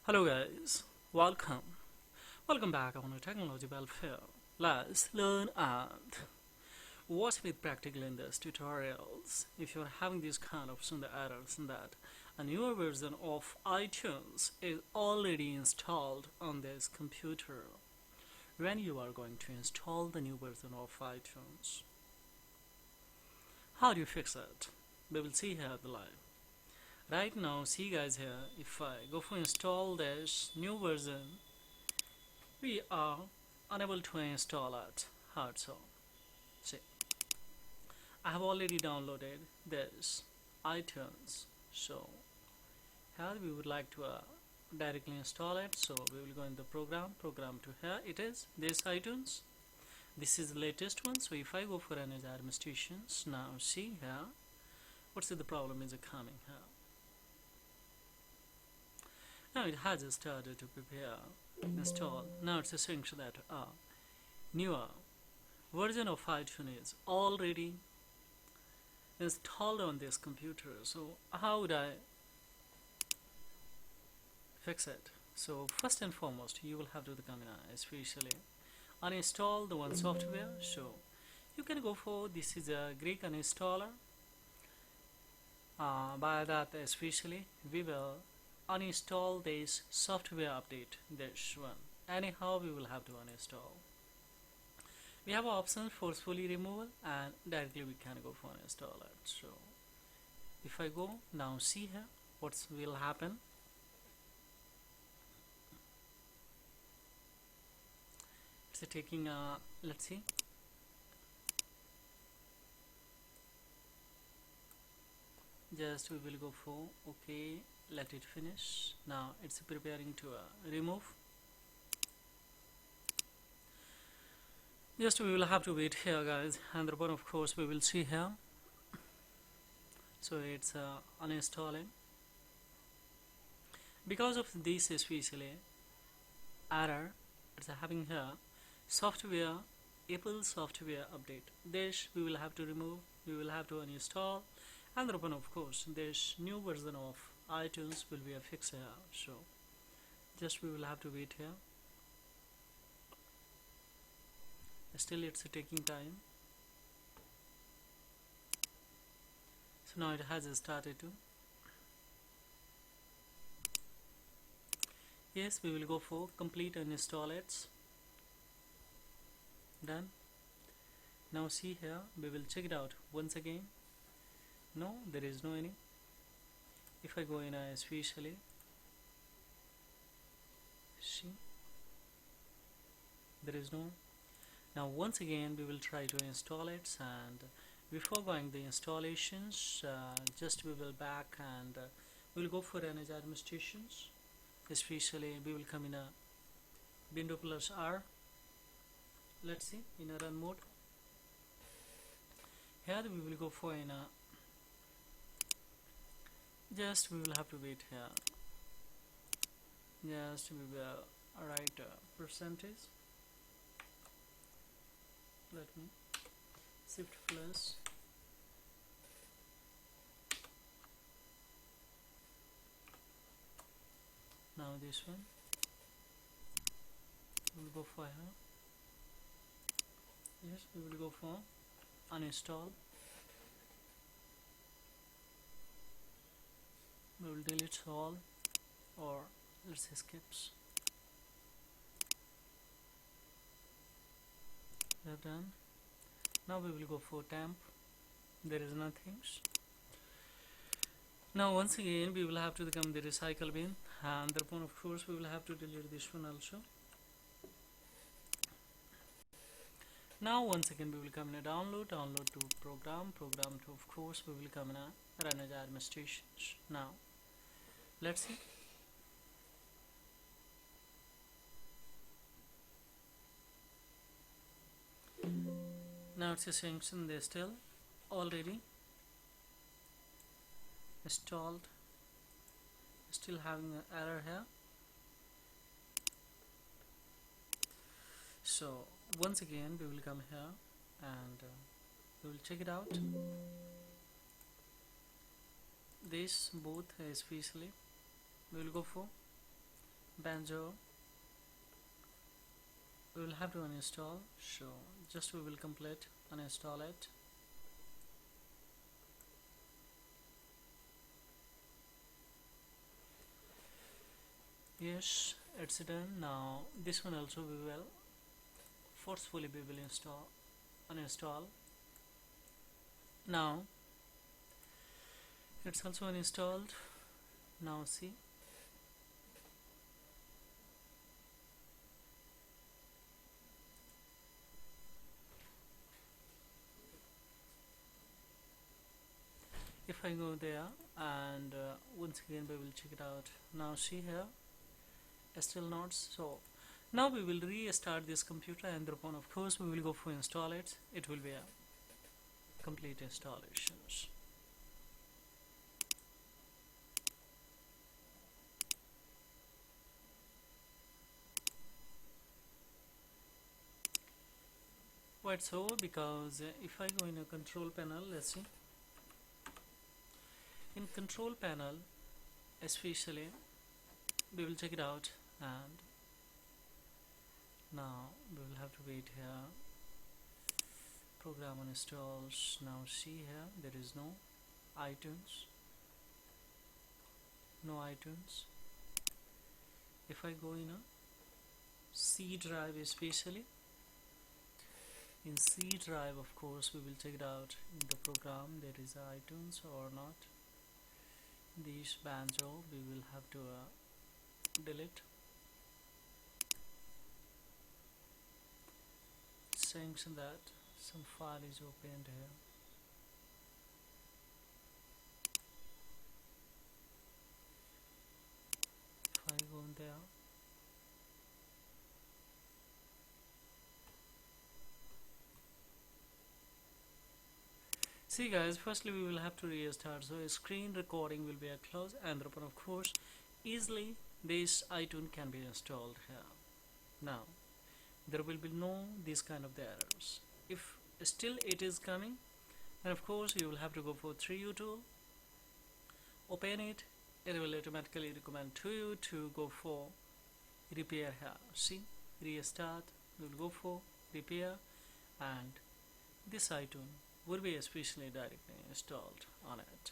Hello guys, welcome back on a technology welfare. Let's learn and watch with practical in this tutorials. If you're having these kind of some errors in that a newer version of iTunes is already installed on this computer, when you are going to install the new version of iTunes, how do you fix it? We will see here the live. Right now, see guys here, if I go for install this new version, we are unable to install it. How so? See, I have already downloaded this iTunes. So here we would like to directly install it. So we will go in the program to here. It is this iTunes. This is the latest one. So if I go for any administrations, now see here, what's the problem is coming here. Now it has started to prepare install. Now it's saying that newer version of iTunes is already installed on this computer. So how would I fix it? So first and foremost, you will have to come in, especially uninstall the one software. So you can go for this is a Geek uninstaller. By that, especially we will uninstall this software update, this one. Anyhow, we will have to uninstall. We have options forcefully removal and directly we can go for uninstall it. So if I go now, see here what will happen. It's taking let's see. Just we will go for okay, let it finish. Now it's preparing to remove. Just we will have to wait here guys, and then of course we will see here. So it's uninstalling because of this especially error. It's having here software, Apple software update. This we will have to remove, we will have to uninstall, and then of course this new version of iTunes will be a fix here. So just we will have to wait here. Still it's taking time. So now it has started to. Yes, we will go for complete uninstall it. Done. Now see here, we will check it out once again. No, there is no any. If I go in especially, see, there is no. Now once again we will try to install it, and before going the installations, just we will back and we will go for any administrations. Especially we will come in a window plus R. Let's see in a run mode. Here we will go for in a just we will have to wait here. Just we will write percentage. Let me shift plus now this one we will go for here. Yes, we will go for uninstall. We will delete all, or let's say skips. We have done. Now we will go for temp. There is nothing. Now once again we will have to come the recycle bin, and thereupon of course we will have to delete this one also. Now once again we will come in a download to program to of course we will come in a run as administrations. Now let's see. Now it's a sanction, they still already installed, still having an error here. So once again we will come here and we will check it out. This both especially we will go for banjo we will have to uninstall, so just we will complete uninstall it. Yes, it's done. Now this one also we will forcefully we will uninstall. Now it's also uninstalled. Now see, if I go there and once again we will check it out. Now see here, still not. So now we will restart this computer, and thereupon of course we will go for install it. It will be a complete installations. Why so? Because if I go in a control panel, let's see, in control panel especially we will check it out, and now we will have to wait here. Program uninstalls. Now see here, there is no iTunes, no iTunes. If I go in a C drive, especially in C drive, of course we will check it out in the program there is iTunes or not. This banjo we will have to delete. Saying that some file is opened here. If I go in there, see guys, firstly we will have to restart, so a screen recording will be a close, and upon of course easily this iTunes can be installed here. Now there will be no this kind of the errors. If still it is coming, then of course you will have to go for 3U tool, open it, it will automatically recommend to you to go for repair here. See, restart, we will go for repair, and this iTunes will be especially directly installed on it.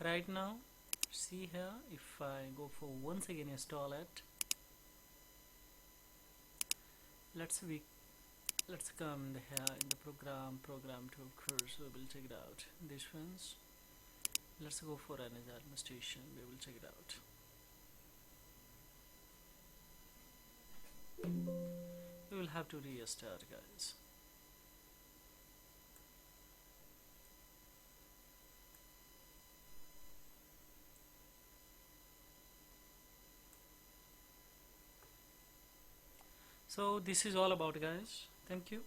Right now see here, if I go for once again install it, let's come here in the program to of course we will check it out. This ones, let's go for an administration, we will check it out. We will have to restart guys. So this is all about guys. Thank you.